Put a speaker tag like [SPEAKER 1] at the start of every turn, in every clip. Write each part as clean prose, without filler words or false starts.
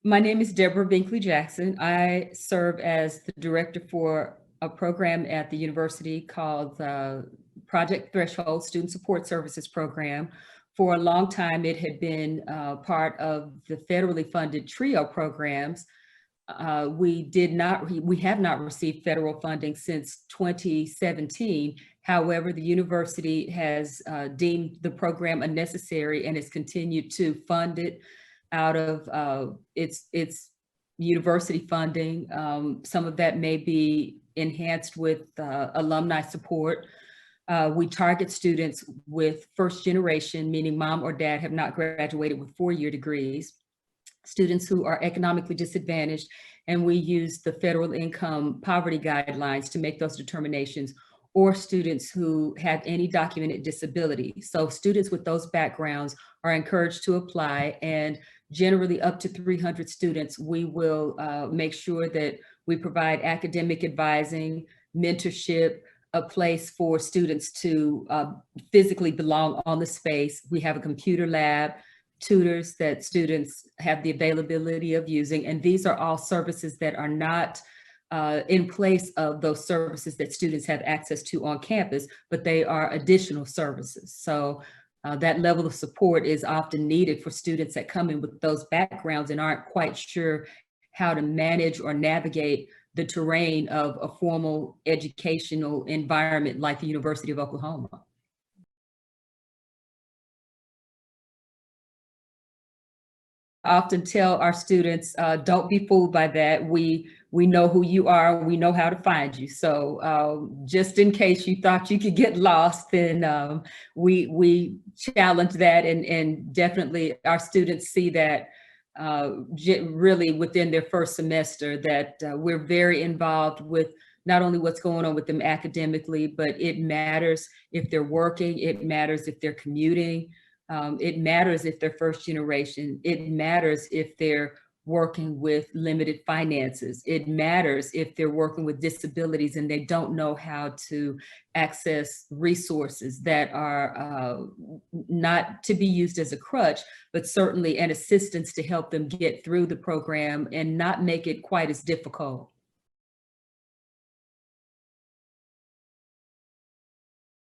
[SPEAKER 1] My name is Deborah Binkley-Jackson. I serve as the director for a program at the university called Project Threshold Student Support Services Program. For a long time, it had been part of the federally funded TRIO programs. We have not received federal funding since 2017. However, the university has deemed the program unnecessary and has continued to fund it out of its university funding. Some of that may be enhanced with alumni support. We target students with first generation, meaning mom or dad have not graduated with 4-year degrees, students who are economically disadvantaged, and we use the federal income poverty guidelines to make those determinations, or students who have any documented disability. So students with those backgrounds are encouraged to apply, and generally up to 300 students, we will make sure that we provide academic advising, mentorship, a place for students to physically belong on the space. We have a computer lab, tutors that students have the availability of using, and these are all services that are not in place of those services that students have access to on campus, but they are additional services. So that level of support is often needed for students that come in with those backgrounds and aren't quite sure how to manage or navigate the terrain of a formal educational environment like the University of Oklahoma. I often tell our students, don't be fooled by that. We know who you are, we know how to find you. So just in case you thought you could get lost, then we challenge that, and definitely our students see that really within their first semester, that we're very involved with not only what's going on with them academically, but it matters if they're working, it matters if they're commuting, it matters if they're first generation, it matters if they're working with limited finances, it matters if they're working with disabilities and they don't know how to access resources that are not to be used as a crutch, but certainly an assistance to help them get through the program and not make it quite as difficult.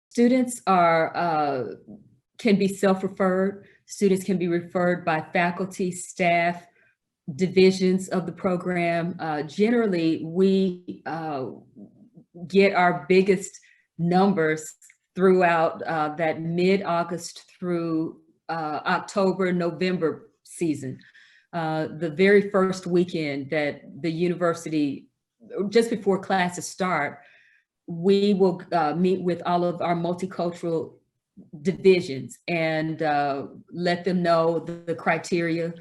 [SPEAKER 1] Students can be self-referred. Students can be referred by faculty, staff, divisions of the program. Generally, we get our biggest numbers throughout that mid-August through October, November season. The very first weekend that the university, just before classes start, we will meet with all of our multicultural divisions and let them know the criteria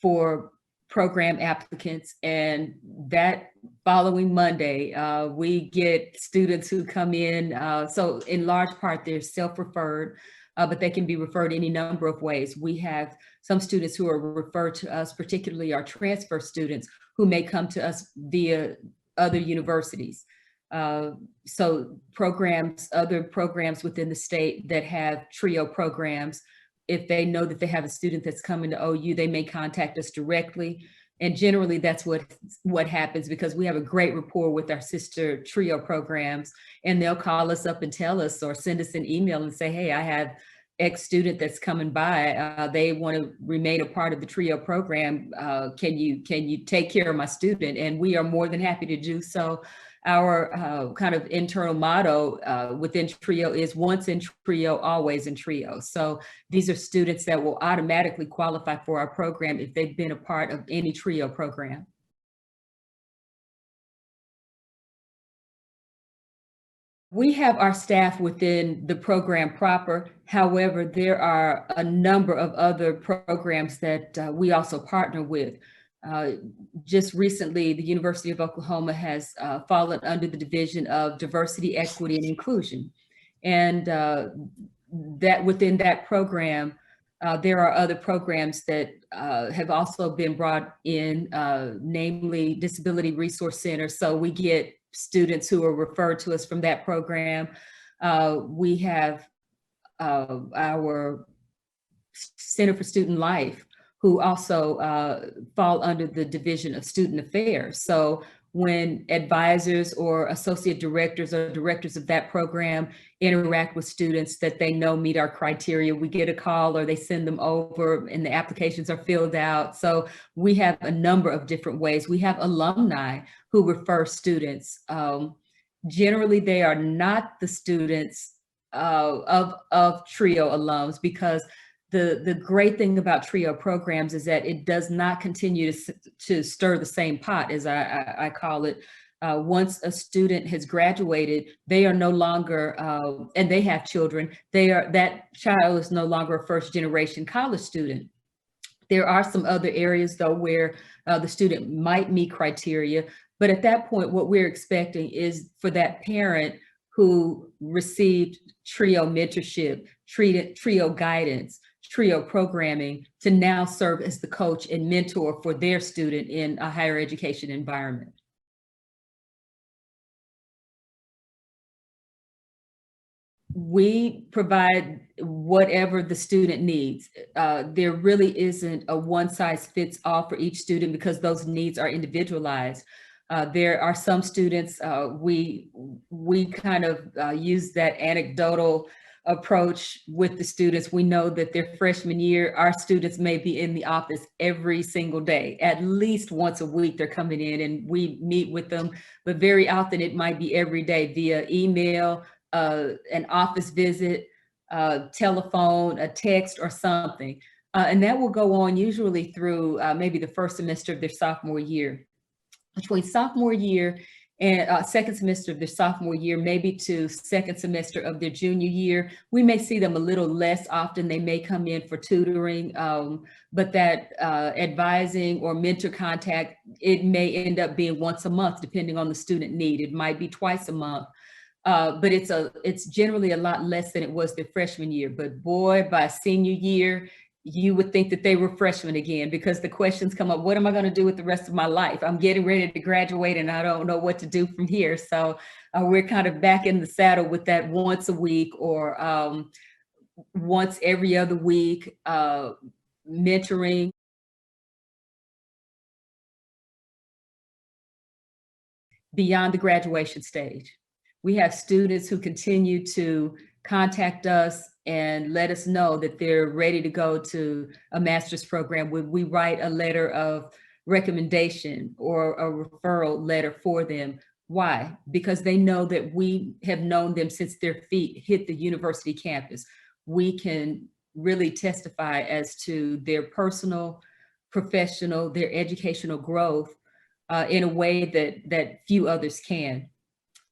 [SPEAKER 1] for program applicants. And that following Monday, we get students who come in. So in large part, they're self-referred, but they can be referred any number of ways. We have some students who are referred to us, particularly our transfer students, who may come to us via other universities. So other programs within the state that have TRIO programs, if they know that they have a student that's coming to OU, they may contact us directly. And generally that's what happens, because we have a great rapport with our sister TRIO programs, and they'll call us up and tell us, or send us an email and say, hey, I have X student that's coming by. They want to remain a part of the TRIO program. Can you take care of my student? And we are more than happy to do so. Our kind of internal motto within TRIO is once in TRIO, always in TRIO. So these are students that will automatically qualify for our program if they've been a part of any TRIO program. We have our staff within the program proper. However, there are a number of other programs that we also partner with. Just recently, the University of Oklahoma has fallen under the Division of Diversity, Equity, and Inclusion. And that within that program, there are other programs that have also been brought in, namely Disability Resource Center. So we get students who are referred to us from that program. We have our Center for Student Life, who also fall under the Division of Student Affairs. So when advisors or associate directors or directors of that program interact with students that they know meet our criteria, we get a call or they send them over and the applications are filled out. So we have a number of different ways. We have alumni who refer students. Generally, they are not the students of TRIO alums, because the great thing about TRIO programs is that it does not continue to stir the same pot, as I call it. Once a student has graduated, they are no longer, and they have children, that child is no longer a first generation college student. There are some other areas though where the student might meet criteria, but at that point, what we're expecting is for that parent who received TRIO mentorship, TRIO guidance, TRIO programming, to now serve as the coach and mentor for their student in a higher education environment. We provide whatever the student needs. There really isn't a one size fits all for each student, because those needs are individualized. There are some students, we kind of use that anecdotal approach with the students. We know that their freshman year, our students may be in the office every single day, at least once a week they're coming in and we meet with them, but very often it might be every day via email, an office visit, telephone, a text or something. And that will go on usually through maybe the first semester of their sophomore year. Between sophomore year and second semester of their sophomore year, maybe to second semester of their junior year, we may see them a little less often. They may come in for tutoring, but that advising or mentor contact, it may end up being once a month, depending on the student need. It might be twice a month. But it's generally a lot less than it was their freshman year. But boy, by senior year, you would think that they were freshmen again, because the questions come up, what am I going to do with the rest of my life? I'm getting ready to graduate and I don't know what to do from here. So we're kind of back in the saddle with that once a week or once every other week mentoring. Beyond the graduation stage, we have students who continue to contact us and let us know that they're ready to go to a master's program. We write a letter of recommendation or a referral letter for them. Why? Because they know that we have known them since their feet hit the university campus. We can really testify as to their personal, professional, their educational growth in a way that few others can.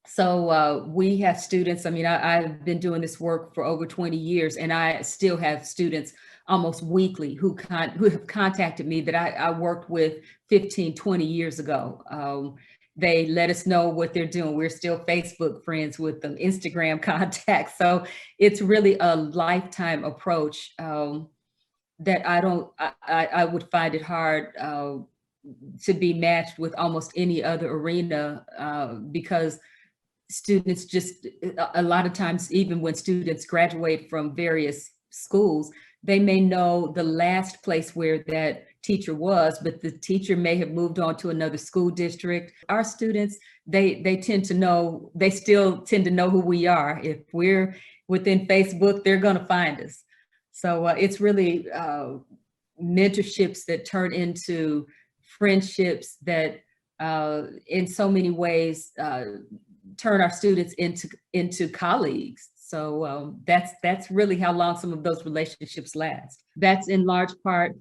[SPEAKER 1] So we have students, I mean, I've been doing this work for over 20 years, and I still have students almost weekly who have contacted me that I worked with 15, 20 years ago. They let us know what they're doing. We're still Facebook friends with them, Instagram contacts. So it's really a lifetime approach that I would find it hard to be matched with almost any other arena because students just, a lot of times, even when students graduate from various schools, they may know the last place where that teacher was, but the teacher may have moved on to another school district. Our students, they tend to know, they still tend to know who we are. If we're within Facebook, they're going to find us. So it's really mentorships that turn into friendships that in so many ways turn our students into colleagues. So that's really how long some of those relationships last. That's in large part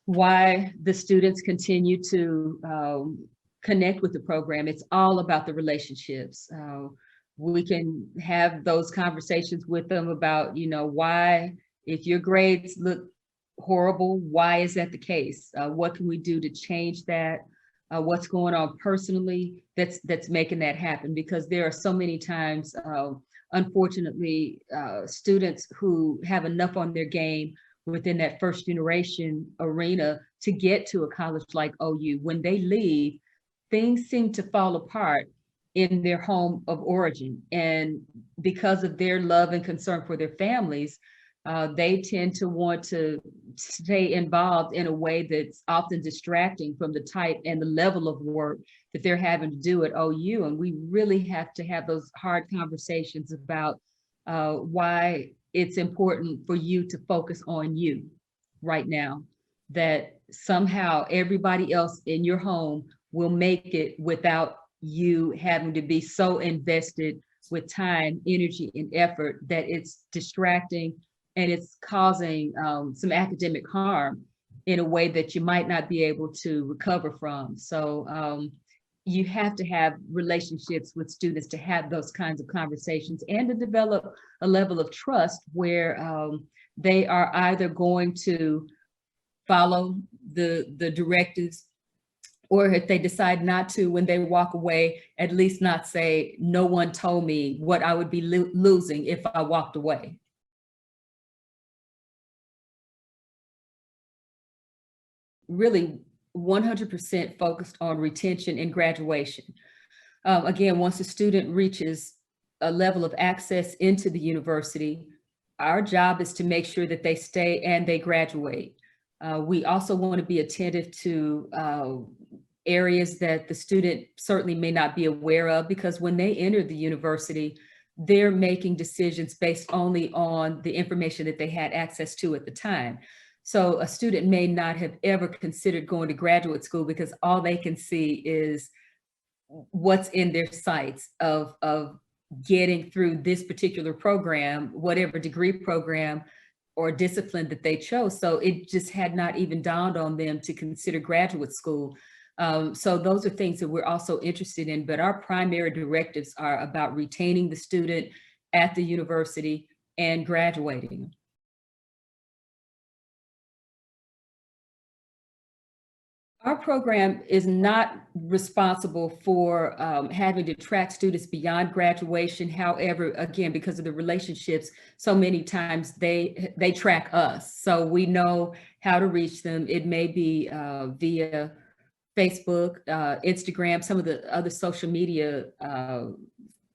[SPEAKER 1] why the students continue to connect with the program. It's all about the relationships. We can have those conversations with them about, you know, why, if your grades look horrible, why is that the case? What can we do to change that? What's going on personally that's making that happen? Because there are so many times, unfortunately, students who have enough on their game within that first generation arena to get to a college like OU. When they leave, things seem to fall apart in their home of origin. And because of their love and concern for their families, They tend to want to stay involved in a way that's often distracting from the type and the level of work that they're having to do at OU. And we really have to have those hard conversations about why it's important for you to focus on you right now, that somehow everybody else in your home will make it without you having to be so invested with time, energy, and effort that it's distracting and it's causing some academic harm in a way that you might not be able to recover from. So you have to have relationships with students to have those kinds of conversations and to develop a level of trust where they are either going to follow the directives, or if they decide not to, when they walk away, at least not say, no one told me what I would be losing if I walked away. Really 100% focused on retention and graduation. Again, once a student reaches a level of access into the university, our job is to make sure that they stay and they graduate. We also want to be attentive to areas that the student certainly may not be aware of, because when they enter the university, they're making decisions based only on the information that they had access to at the time. So a student may not have ever considered going to graduate school because all they can see is what's in their sights of getting through this particular program, whatever degree program or discipline that they chose. So it just had not even dawned on them to consider graduate school. So those are things that we're also interested in, but our primary directives are about retaining the student at the university and graduating. Our program is not responsible for having to track students beyond graduation. However, again, because of the relationships, so many times they track us. So we know how to reach them. It may be via Facebook, Instagram, some of the other social media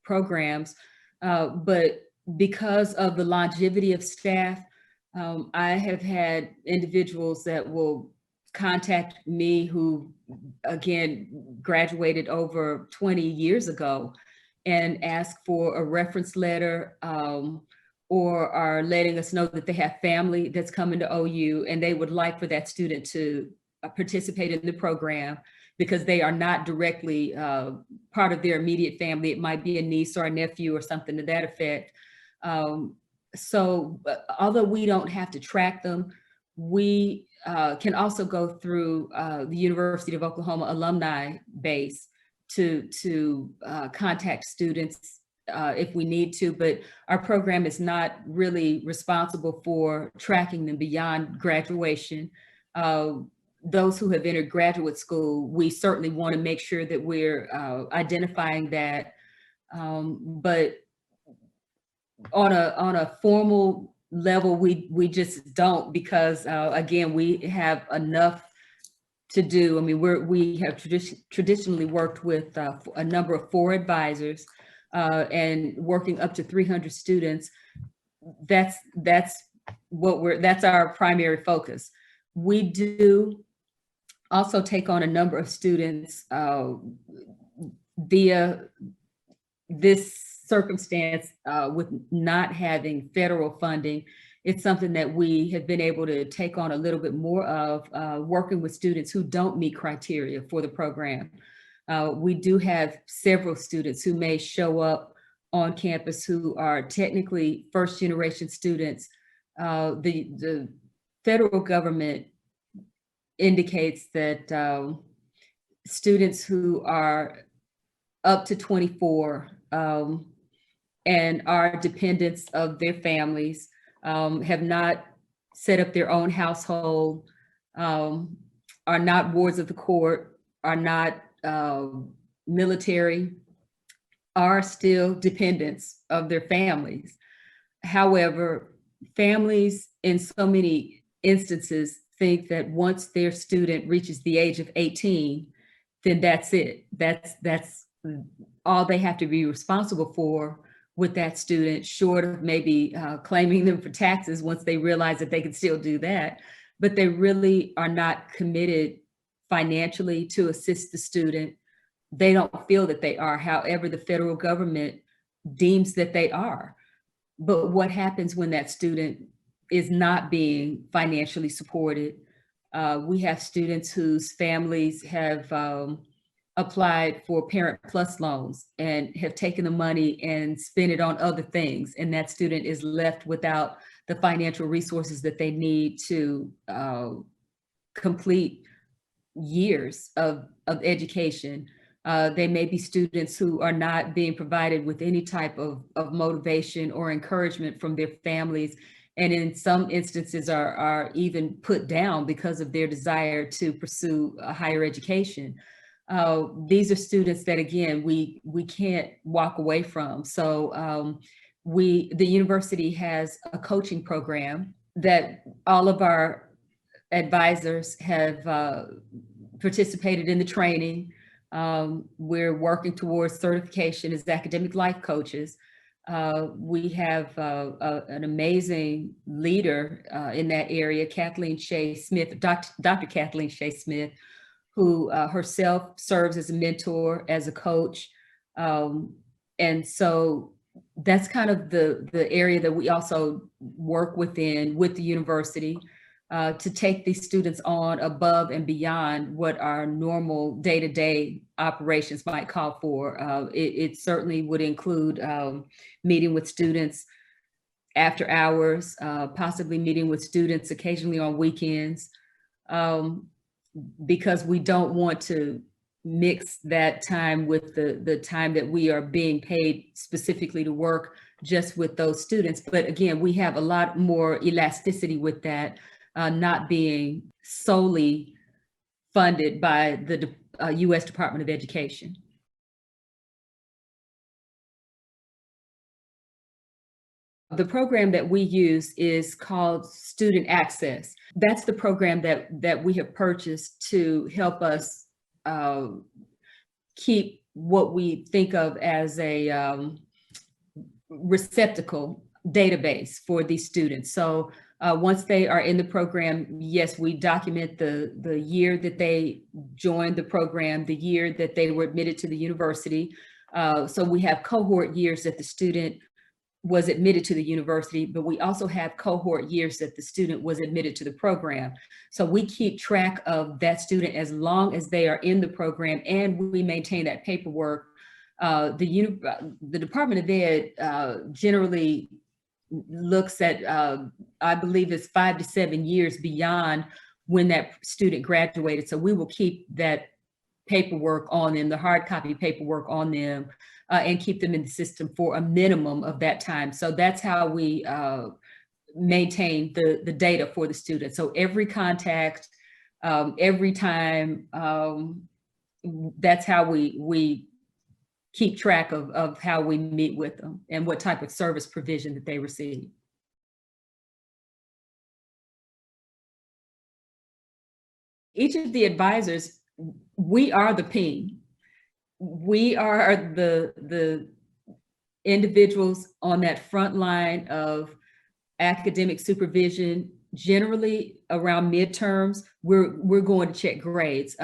[SPEAKER 1] programs. But because of the longevity of staff, I have had individuals that will contact me who, again, graduated over 20 years ago and ask for a reference letter, or are letting us know that they have family that's coming to OU and they would like for that student to participate in the program because they are not directly part of their immediate family. It might be a niece or a nephew or something to that effect. So although we don't have to track them, we can also go through the University of Oklahoma alumni base to contact students if we need to, but our program is not really responsible for tracking them beyond graduation. Those who have entered graduate school, we certainly want to make sure that we're identifying that, but on a formal level, we just don't, because again, we have enough to do. I mean, we have traditionally worked with a number of 4 advisors and working up to 300 students. That's our primary focus. We do also take on a number of students via this circumstance with not having federal funding. It's something that we have been able to take on a little bit more of, working with students who don't meet criteria for the program. We do have several students who may show up on campus who are technically first-generation students. The federal government indicates that students who are up to 24 and are dependents of their families, have not set up their own household, are not wards of the court, are not military, are still dependents of their families. However, families in so many instances think that once their student reaches the age of 18, then that's it. That's all they have to be responsible for with that student, short of maybe claiming them for taxes once they realize that they can still do that. But they really are not committed financially to assist the student. They don't feel that they are. However, the federal government deems that they are. But what happens when that student is not being financially supported? We have students whose families have applied for Parent Plus loans and have taken the money and spent it on other things. And that student is left without the financial resources that they need to complete years of education. They may be students who are not being provided with any type of motivation or encouragement from their families, and in some instances are even put down because of their desire to pursue a higher education. These are students that, again, we can't walk away from. So the university has a coaching program that all of our advisors have participated in the training. We're working towards certification as academic life coaches. We have an amazing leader in that area, Kathleen Shea Smith, Dr. Kathleen Shea Smith, who herself serves as a mentor, as a coach. And so that's kind of the area that we also work within with the university. To take these students on above and beyond what our normal day-to-day operations might call for. It certainly would include meeting with students after hours, possibly meeting with students occasionally on weekends, because we don't want to mix that time with the time that we are being paid specifically to work just with those students. But again, we have a lot more elasticity with that. Not being solely funded by the U.S. Department of Education. The program that we use is called Student Access. That's the program that we have purchased to help us keep what we think of as a receptacle database for these students. So once they are in the program, yes, we document the year that they joined the program, the year that they were admitted to the university. So we have cohort years that the student was admitted to the university, but we also have cohort years that the student was admitted to the program. So we keep track of that student as long as they are in the program, and we maintain that paperwork. The Department of Ed generally looks at, I believe it's 5 to 7 years beyond when that student graduated. So we will keep that paperwork on them, the hard copy paperwork on them, and keep them in the system for a minimum of that time. So that's how we maintain the data for the student. So every contact, every time, that's how we keep track of how we meet with them and what type of service provision that they receive. Each of the advisors, we are the ping. We are the individuals on that front line of academic supervision. Generally around midterms, we're going to check grades.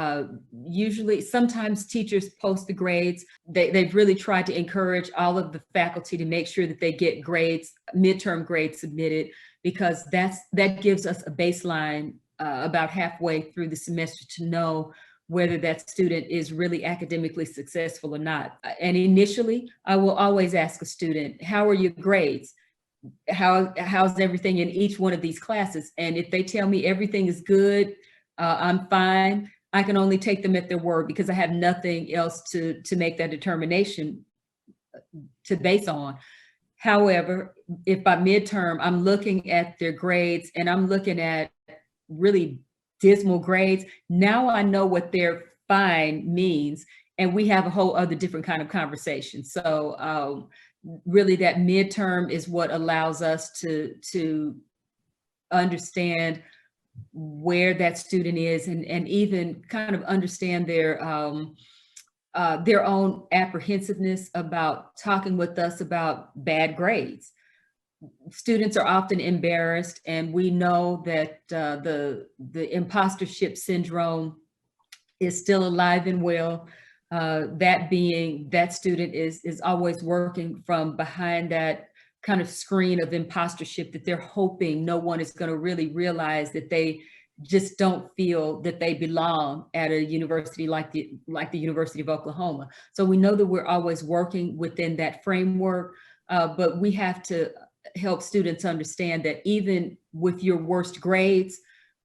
[SPEAKER 1] Usually, sometimes teachers post the grades. They've really tried to encourage all of the faculty to make sure that they get grades, midterm grades submitted, because that gives us a baseline about halfway through the semester to know whether that student is really academically successful or not. And initially, I will always ask a student, how are your grades? How's everything in each one of these classes? And if they tell me everything is good, I'm fine, I can only take them at their word, because I have nothing else to make that determination to base on. However, if by midterm I'm looking at their grades and I'm looking at really dismal grades, now I know what their fine means, and we have a whole other different kind of conversation. So really that midterm is what allows us to understand where that student is, and even kind of understand their their own apprehensiveness about talking with us about bad grades. Students are often embarrassed, and we know that the impostership syndrome is still alive and well. That being, that student is always working from behind that kind of screen of impostership, that they're hoping no one is going to really realize that they just don't feel that they belong at a university like the University of Oklahoma. So we know that we're always working within that framework, but we have to help students understand that even with your worst grades,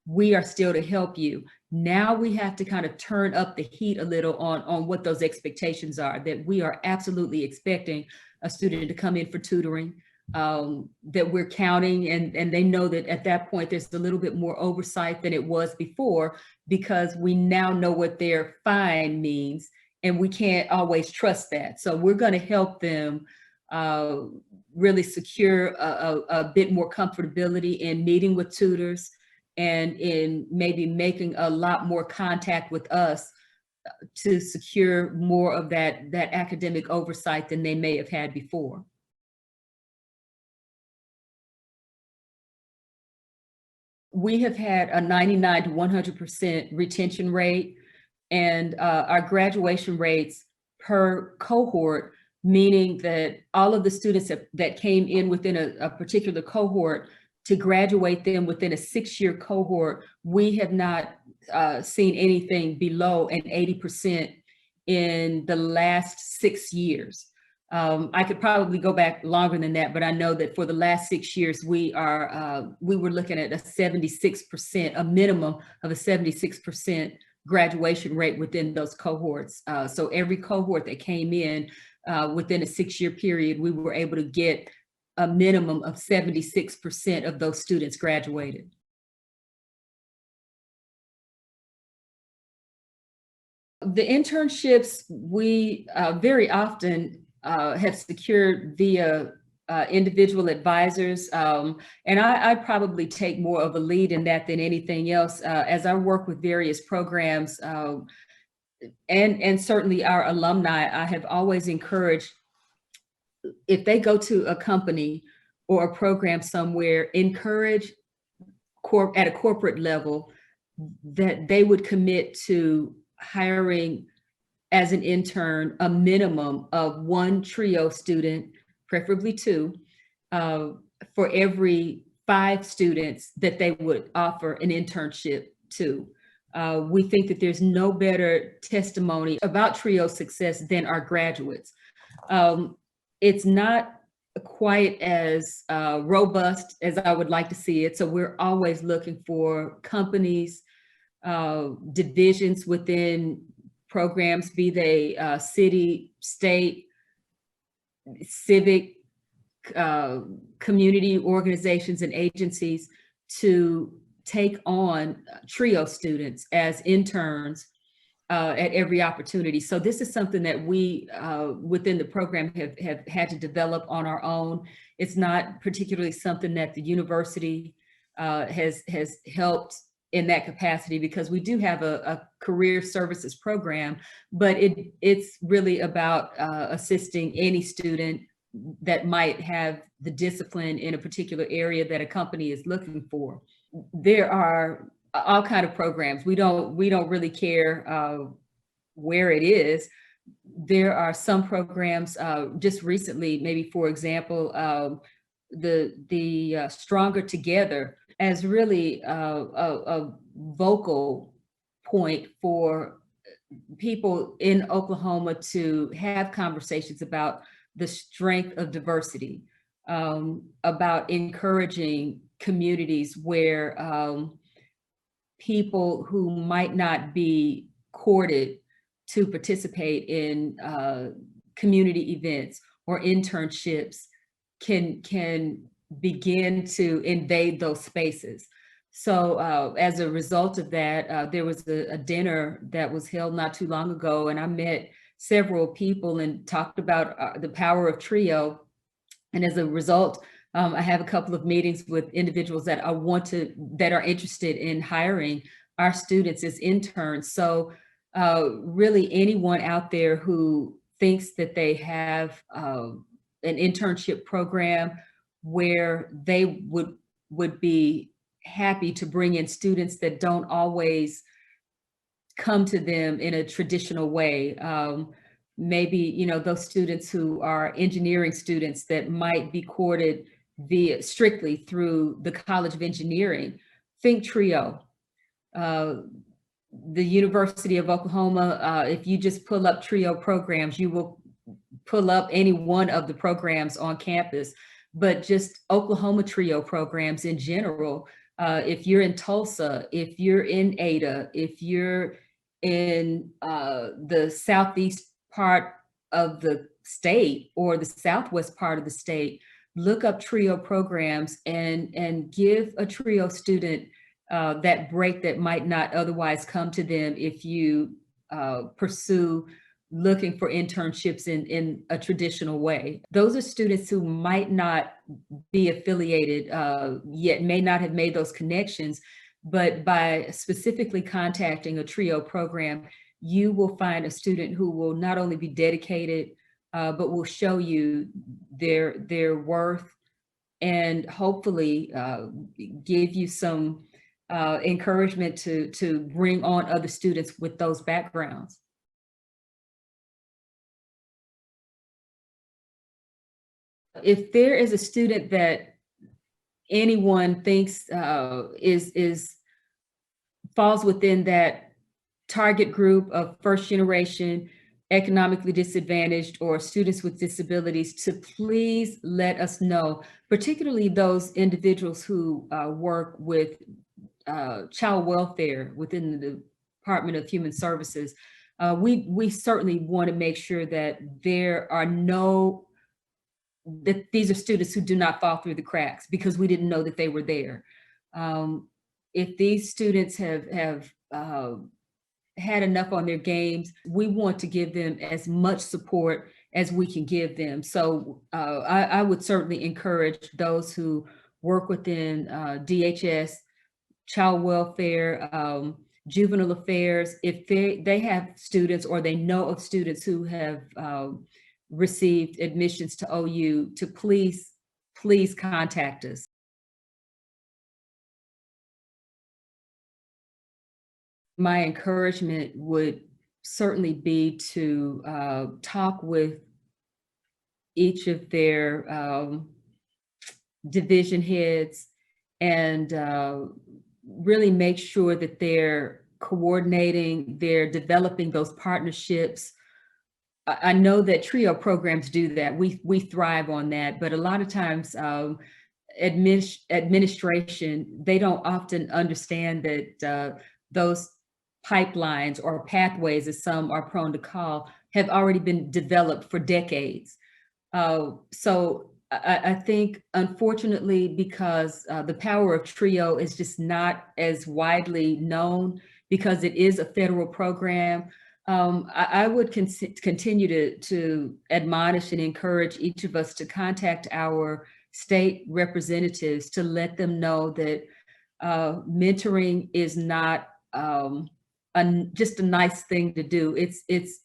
[SPEAKER 1] we are still to help you. Now we have to kind of turn up the heat a little on what those expectations are, that we are absolutely expecting a student to come in for tutoring, that we're counting, and they know that at that point there's a little bit more oversight than it was before, because we now know what their fine means, and we can't always trust that. So we're going to help them really secure a bit more comfortability in meeting with tutors, and in maybe making a lot more contact with us to secure more of that academic oversight than they may have had before. We have had a 99 to 100% retention rate, and our graduation rates per cohort, meaning that all of the students that came in within a particular cohort, to graduate them within a 6-year cohort, we have not seen anything below an 80% in the last 6 years. I could probably go back longer than that, but I know that for the last 6 years, we were looking at a 76%, a minimum of a 76% graduation rate within those cohorts. So every cohort that came in within a 6-year period, we were able to get a minimum of 76% of those students graduated. The internships we very often have secured via individual advisors. And I probably take more of a lead in that than anything else. As I work with various programs, and certainly our alumni, I have always encouraged, if they go to a company or a program somewhere, encourage at a corporate level that they would commit to hiring as an intern a minimum of 1 TRIO student, preferably 2, for every 5 students that they would offer an internship to. We think that there's no better testimony about TRIO success than our graduates. It's not quite as robust as I would like to see it. So we're always looking for companies, divisions within programs, be they city, state, civic, community organizations and agencies, to take on TRIO students as interns at every opportunity. So this is something that we within the program have had to develop on our own. It's not particularly something that the university has helped in that capacity, because we do have a career services program, but it's really about assisting any student that might have the discipline in a particular area that a company is looking for. There are all kinds of programs. We don't really care where it is. There are some programs just recently, maybe for example, the Stronger Together, as really a vocal point for people in Oklahoma to have conversations about the strength of diversity, about encouraging communities where people who might not be courted to participate in community events or internships can begin to invade those spaces. So as a result of that, there was a dinner that was held not too long ago, and I met several people and talked about the power of TRIO. And as a result, I have a couple of meetings with individuals that are interested in hiring our students as interns. So really anyone out there who thinks that they have an internship program where they would be happy to bring in students that don't always come to them in a traditional way. Maybe, you know, those students who are engineering students that might be courted via strictly through the College of Engineering. Think TRIO. The University of Oklahoma, if you just pull up TRIO programs, you will pull up any one of the programs on campus, but just Oklahoma TRIO programs in general. If you're in Tulsa, if you're in Ada, if you're in the southeast part of the state or the southwest part of the state, look up TRIO programs and give a TRIO student that break that might not otherwise come to them if you pursue looking for internships in a traditional way. Those are students who might not be affiliated yet, may not have made those connections, but by specifically contacting a TRIO program, you will find a student who will not only be dedicated, but will show you their worth and hopefully give you some encouragement to bring on other students with those backgrounds. If there is a student that anyone thinks is falls within that target group of first generation, economically disadvantaged, or students with disabilities, to please let us know, particularly those individuals who work with child welfare within the Department of Human Services. We certainly want to make sure that there are that these are students who do not fall through the cracks because we didn't know that they were there. If these students have had enough on their games, we want to give them as much support as we can give them. So I would certainly encourage those who work within DHS, child welfare, juvenile affairs, if they have students or they know of students who have received admissions to OU, to please contact us. My encouragement would certainly be to talk with each of their division heads and really make sure that they're coordinating, they're developing those partnerships. I know that TRIO programs do that. We thrive on that, but a lot of times administration, they don't often understand that those pipelines or pathways, as some are prone to call, have already been developed for decades. So I think, unfortunately, because the power of TRIO is just not as widely known because it is a federal program, I would continue to admonish and encourage each of us to contact our state representatives to let them know that mentoring is not just a nice thing to do. It's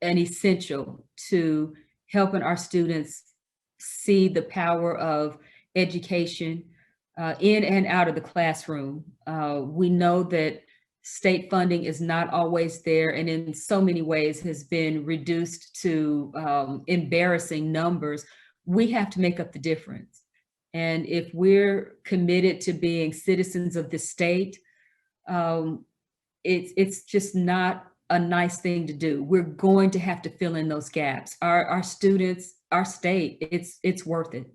[SPEAKER 1] an essential to helping our students see the power of education in and out of the classroom. We know that state funding is not always there, and in so many ways has been reduced to embarrassing numbers. We have to make up the difference. And if we're committed to being citizens of the state, it's just not a nice thing to do. We're going to have to fill in those gaps. Our students, our state, it's worth it.